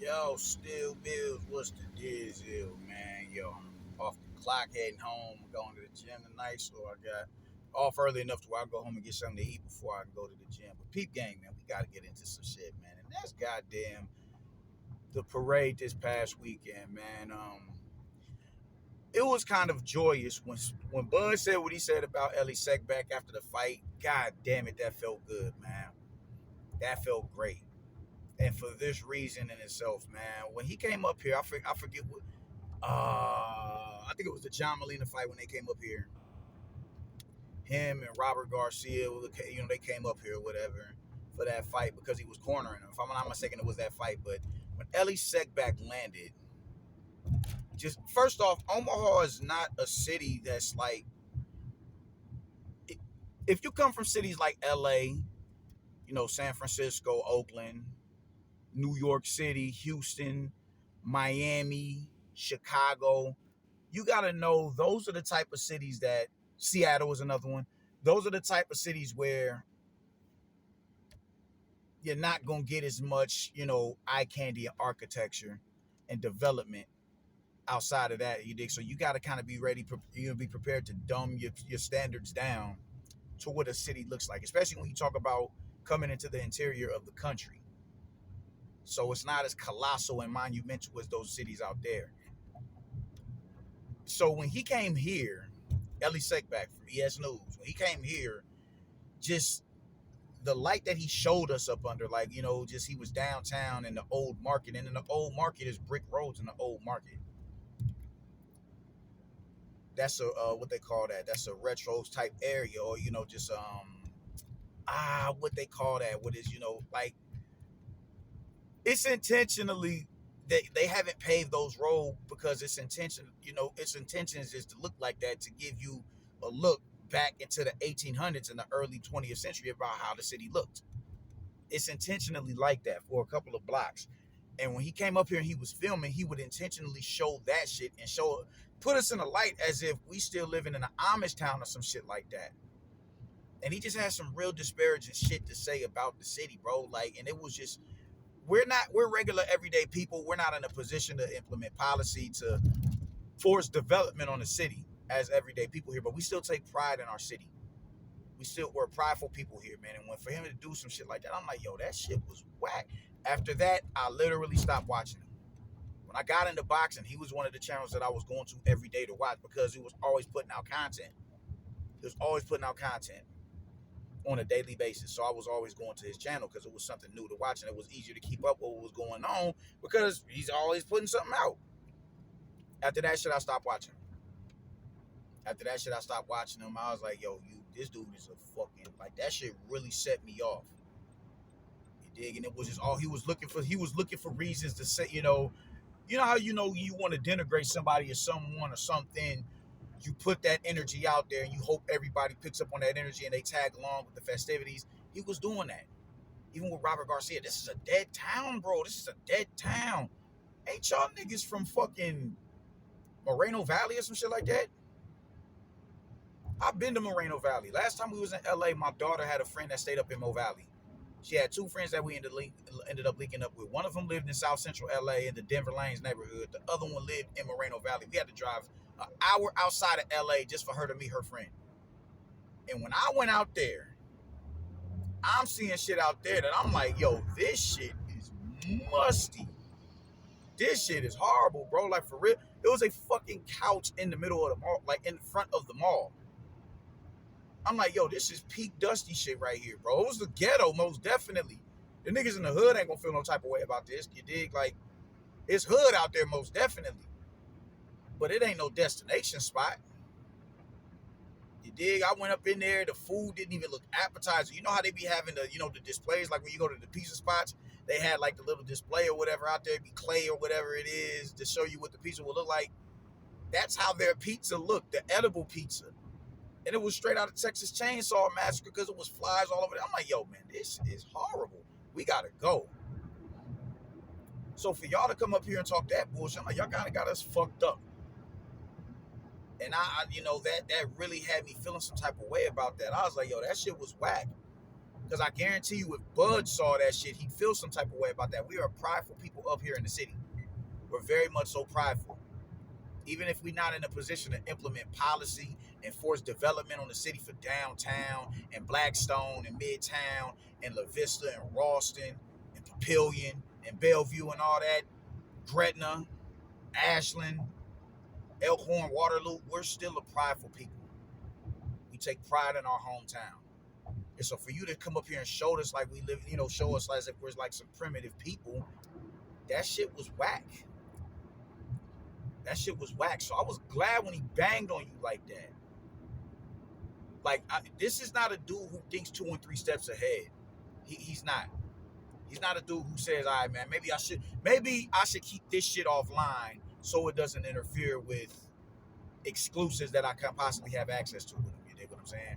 Yo, still bills. What's the deal, man? Yo, I'm off the clock, heading home. I'm going to the gym tonight, so I got off early enough to where I go home and get something to eat before I go to the gym. But peep game, man, we got to get into some shit, man. And that's goddamn the parade this past weekend, man. It was kind of joyous when Bud said what he said about Ellie Seckback after the fight. God damn it, that felt good, man. That felt great. And for this reason in itself, man, when he came up here, I forget what. I think it was the John Molina fight when they came up here. Him and Robert Garcia, they came up here, whatever, for that fight because he was cornering him. If I'm not mistaken, it was that fight. But when Ellie Seckback landed, just first off, Omaha is not a city that's like. If you come from cities like L.A., San Francisco, Oakland, New York City, Houston, Miami, Chicago, you got to know those are the type of cities that Seattle is another one. Those are the type of cities where you're not going to get as much, eye candy and architecture and development outside of that. You dig? So you got to kind of be ready, be prepared to dumb your standards down to what a city looks like, especially when you talk about coming into the interior of the country. So it's not as colossal and monumental as those cities out there. So when he came here, Ellie Seckback from ES News, when he came here, just the light that he showed us up under, like, just he was downtown in the old market. And in the old market is brick roads in the old market. That's a, what they call that. That's a retro type area, or, just, what they call that. What is, like, it's intentionally they haven't paved those roads because its intentions is to look like that, to give you a look back into the 1800s and the early 20th century about how the city looked. It's intentionally like that for a couple of blocks. And when he came up here and he was filming, he would intentionally show that shit and put us in a light as if we still living in an Amish town or some shit like that. And he just had some real disparaging shit to say about the city, bro. Like, and it was just, we're regular everyday people. We're not in a position to implement policy to force development on the city as everyday people here, but we still take pride in our city. We're prideful people here, man. And when for him to do some shit like that, I'm like, yo, that shit was whack. After that, I literally stopped watching him. When I got into boxing, he was one of the channels that I was going to every day to watch because he was always putting out content. He was always putting out content on a daily basis. So I was always going to his channel because it was something new to watch and it was easier to keep up with what was going on because he's always putting something out. After that shit, I stopped watching him. I was like, yo, this dude is a fucking, like, that shit really set me off. You dig? And it was just all he was looking for. He was looking for reasons to say, how you want to denigrate somebody or someone or something. You put that energy out there and you hope everybody picks up on that energy and they tag along with the festivities. He was doing that. Even with Robert Garcia, this is a dead town, bro. This is a dead town. Ain't y'all niggas from fucking Moreno Valley or some shit like that? I've been to Moreno Valley. Last time we was in LA, my daughter had a friend that stayed up in Mo Valley. She had two friends that we ended up linking up with. One of them lived in South Central LA in the Denver Lanes neighborhood. The other one lived in Moreno Valley. We had to drive an hour outside of LA just for her to meet her friend. And when I went out there, I'm seeing shit out there that I'm like, yo, this shit is musty. This shit is horrible, bro. Like, for real. It was a fucking couch in the middle of the mall, like in front of the mall. I'm like, yo, this is peak dusty shit right here, bro. It was the ghetto, most definitely. The niggas in the hood ain't gonna feel no type of way about this. You dig? Like, it's hood out there, most definitely. But it ain't no destination spot. You dig? I went up in there. The food didn't even look appetizing. You know how they be having the displays, like when you go to the pizza spots, they had like the little display or whatever out there, it'd be clay or whatever it is to show you what the pizza will look like. That's how their pizza looked, the edible pizza. And it was straight out of Texas Chainsaw Massacre because it was flies all over there. I'm like, yo, man, this is horrible. We gotta go. So for y'all to come up here and talk that bullshit, I'm like, y'all kind of got us fucked up. And that really had me feeling some type of way about that. I was like, yo, that shit was whack. Because I guarantee you, if Bud saw that shit, he'd feel some type of way about that. We are prideful people up here in the city. We're very much so prideful. Even if we're not in a position to implement policy and force development on the city for downtown and Blackstone and Midtown and La Vista and Ralston and Papillion and Bellevue and all that, Gretna, Ashland, Elkhorn, Waterloo, we're still a prideful people. We take pride in our hometown. And so for you to come up here and show us like we live, show us as if we're like some primitive people, that shit was whack. That shit was whack. So I was glad when he banged on you like that. Like, this is not a dude who thinks 2 and 3 steps ahead. He's not. He's not a dude who says, all right, man, maybe I should keep this shit offline so it doesn't interfere with exclusives that I can possibly have access to with him. You dig what I'm saying?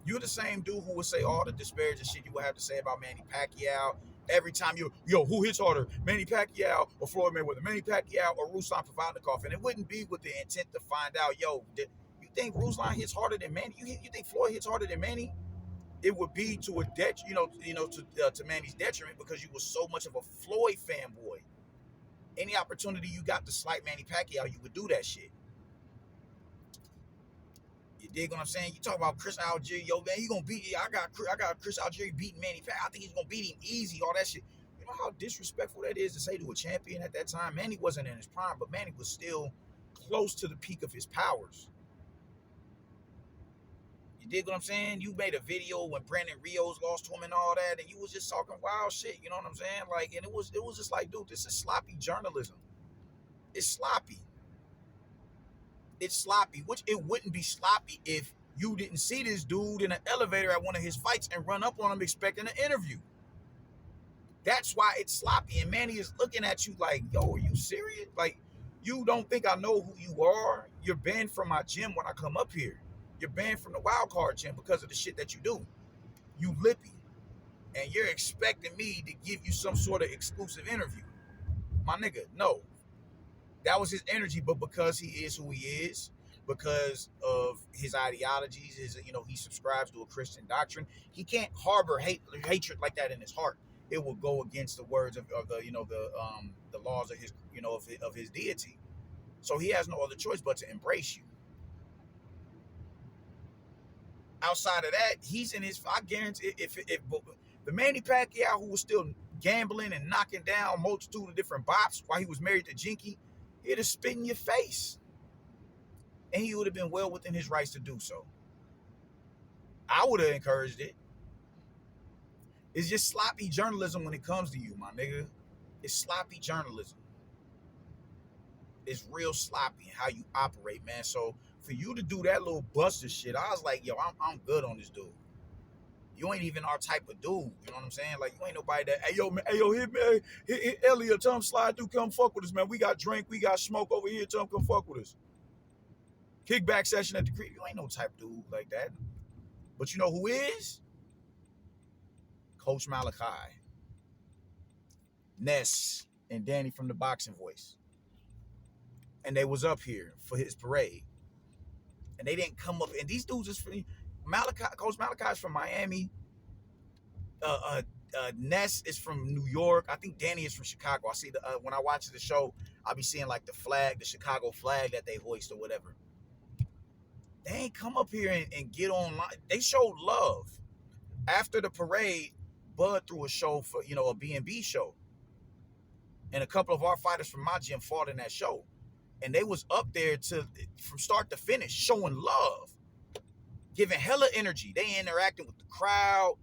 You're the same dude who would say all the disparaging shit you would have to say about Manny Pacquiao. Every time who hits harder, Manny Pacquiao or Floyd Mayweather, Manny Pacquiao or Ruslan Provodnikov? And it wouldn't be with the intent to find out, you think Ruslan hits harder than Manny? You think Floyd hits harder than Manny? It would be to a to Manny's detriment because you were so much of a Floyd fanboy. Any opportunity you got to slight Manny Pacquiao, you would do that shit. You dig what I'm saying? You talk about Chris Algieri, man, he gonna beat you. I got Chris Algieri beating Manny Pacquiao. I think he's gonna beat him easy. All that shit. You know how disrespectful that is to say to a champion at that time. Manny wasn't in his prime, but Manny was still close to the peak of his powers. You dig what I'm saying? You made a video when Brandon Rios lost to him and all that, and you was just talking wild shit. You know what I'm saying? Like, and it was just like, dude, this is sloppy journalism. It's sloppy. It's sloppy, which it wouldn't be sloppy if you didn't see this dude in an elevator at one of his fights and run up on him expecting an interview. That's why it's sloppy. And Manny is looking at you like, yo, are you serious? Like, you don't think I know who you are? You're banned from my gym when I come up here. You're banned from the wild card gym because of the shit that you do. You lippy. And you're expecting me to give you some sort of exclusive interview. My nigga, no. That was his energy, but because he is who he is, because of his ideologies, he subscribes to a Christian doctrine, he can't harbor hatred like that in his heart. It will go against the words of the laws of his of his deity. So he has no other choice but to embrace you. Outside of that, he's in his. I guarantee if the Manny Pacquiao who was still gambling and knocking down a multitude of different bops while he was married to Jinky, he'd have spit in your face. And he would have been well within his rights to do so. I would have encouraged it. It's just sloppy journalism when it comes to you, my nigga. It's sloppy journalism. It's real sloppy how you operate, man. So for you to do that little Buster shit, I was like, yo, I'm good on this dude. You ain't even our type of dude. You know what I'm saying? Like, you ain't nobody that, hey, yo, man, hit Elliot, tell him slide through, come fuck with us, man. We got drink, we got smoke over here, tell him come fuck with us. Kickback session at the crib. You ain't no type of dude like that. But you know who is? Coach Malachi. Ness and Danny from the Boxing Voice. And they was up here for his parade. And they didn't come up. And these dudes is from Malachi. Coach Malachi is from Miami. Ness is from New York. I think Danny is from Chicago. I see when I watch the show, I'll be seeing like the flag, the Chicago flag that they hoist or whatever. They ain't come up here and get online. They showed love. After the parade, Bud threw a show for, a B&B show. And a couple of our fighters from my gym fought in that show. And they was up there from start to finish, showing love. Giving hella energy. They interacting with the crowd.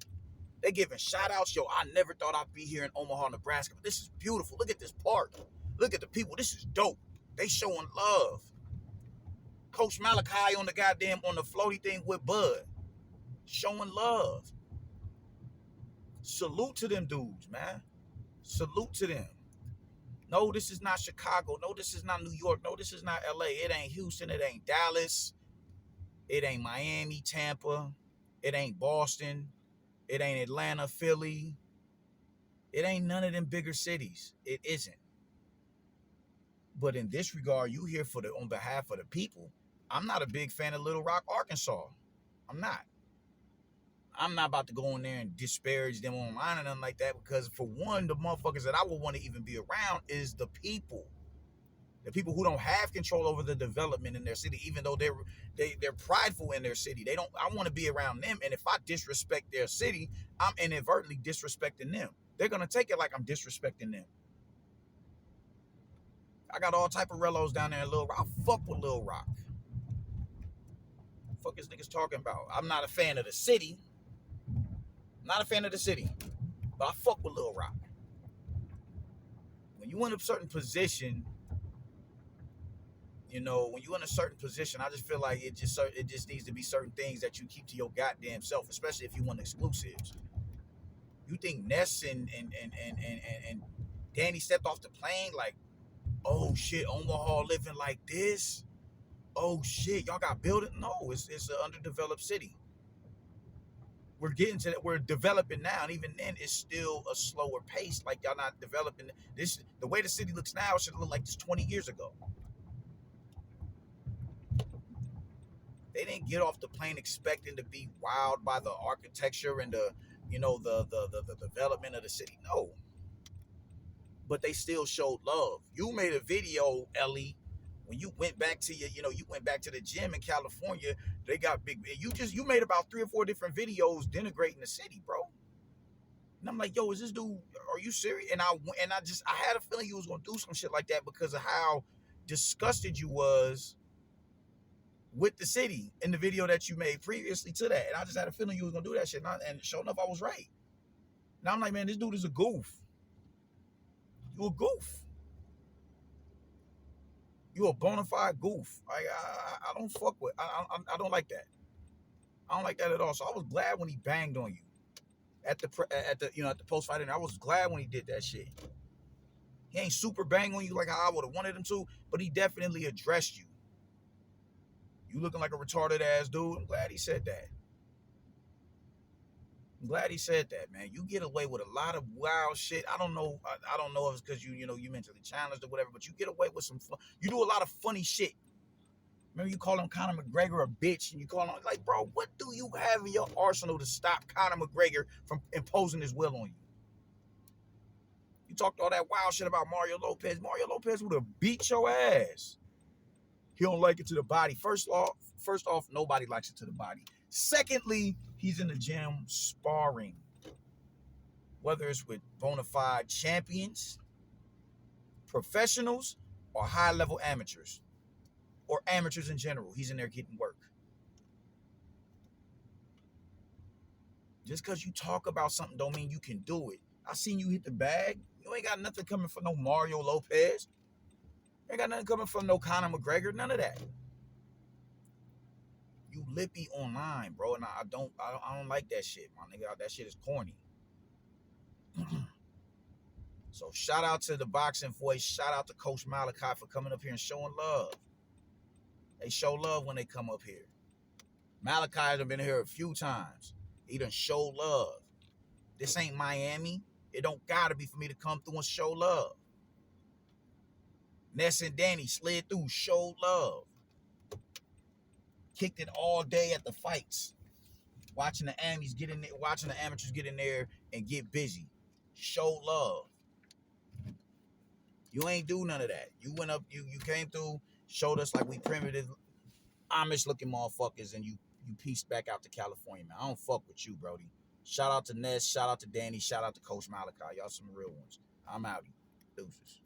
They giving shout outs. Yo, I never thought I'd be here in Omaha, Nebraska, but this is beautiful. Look at this park. Look at the people. This is dope. They showing love. Coach Malachi on the floaty thing with Bud. Showing love. Salute to them dudes, man. Salute to them. No, this is not Chicago. No, this is not New York. No, this is not LA. It ain't Houston. It ain't Dallas. It ain't Miami, Tampa. It ain't Boston. It ain't Atlanta, Philly. It ain't none of them bigger cities. It isn't. But in this regard, you here on behalf of the people. I'm not a big fan of Little Rock, Arkansas. I'm not. I'm not about to go in there and disparage them online and nothing like that, because for one, the motherfuckers that I would want to even be around is the people. The people who don't have control over the development in their city, even though they're prideful in their city. They don't. I want to be around them, and if I disrespect their city, I'm inadvertently disrespecting them. They're gonna take it like I'm disrespecting them. I got all type of relos down there in Little Rock. I fuck with Little Rock. Fuck is niggas talking about? I'm not a fan of the city. Not a fan of the city, but I fuck with Little Rock. When you in a certain position, when you're in a certain position, I just feel like it just needs to be certain things that you keep to your goddamn self, especially if you want exclusives. You think Ness and Danny stepped off the plane like, oh shit, Omaha living like this? Oh shit, y'all got building? No, it's an underdeveloped city. We're getting to that. We're developing now, and even then, it's still a slower pace. Like y'all not developing this. The way the city looks now should look like this 20 years ago. They didn't get off the plane expecting to be wowed by the architecture and the development of the city. No, but they still showed love. You made a video, Ellie, when you went back to you went back to the gym in California. They got big. You made about 3 or 4 different videos denigrating the city, bro. And I'm like, yo, is this dude? Are you serious? And I had a feeling you was gonna do some shit like that because of how disgusted you was with the city in the video that you made previously to that. And I just had a feeling you was gonna do that shit. And sure enough, I was right. Now I'm like, man, this dude is a goof. You a goof. You a bona fide goof. I don't fuck with. I don't like that. I don't like that at all. So I was glad when he banged on you at the post fight, and I was glad when he did that shit. He ain't super bang on you like how I would have wanted him to, but he definitely addressed you. You looking like a retarded ass dude. I'm glad he said that. I'm glad he said that, man. You get away with a lot of wild shit. I don't know. I don't know if it's because you mentally challenged or whatever, but you get away with some fun. You do a lot of funny shit. Remember you call him Conor McGregor a bitch, and you call him like, bro, what do you have in your arsenal to stop Conor McGregor from imposing his will on you? You talked all that wild shit about Mario Lopez. Mario Lopez would have beat your ass. He don't like it to the body. First off, nobody likes it to the body. Secondly, he's in the gym sparring. Whether it's with bona fide champions, professionals, or high-level amateurs. Or amateurs in general. He's in there getting work. Just because you talk about something don't mean you can do it. I seen you hit the bag. You ain't got nothing coming from no Mario Lopez. You ain't got nothing coming from no Conor McGregor. None of that. You lippy online, bro, and I don't like that shit, my nigga. That shit is corny. So shout out to the boxing voice. Shout out to Coach Malachi for coming up here and showing love. They show love when they come up here. Malachi has been here a few times. He done show love. This ain't Miami. It don't gotta be for me to come through and show love. Ness and Danny slid through, showed love. Kicked it all day at the fights. Watching the amateurs get in there and get busy. Show love. You ain't do none of that. You went up, you came through, showed us like we primitive Amish looking motherfuckers, and you pieced back out to California, man. I don't fuck with you, Brody. Shout out to Ness, shout out to Danny, shout out to Coach Malachi. Y'all some real ones. I'm out. Deuces.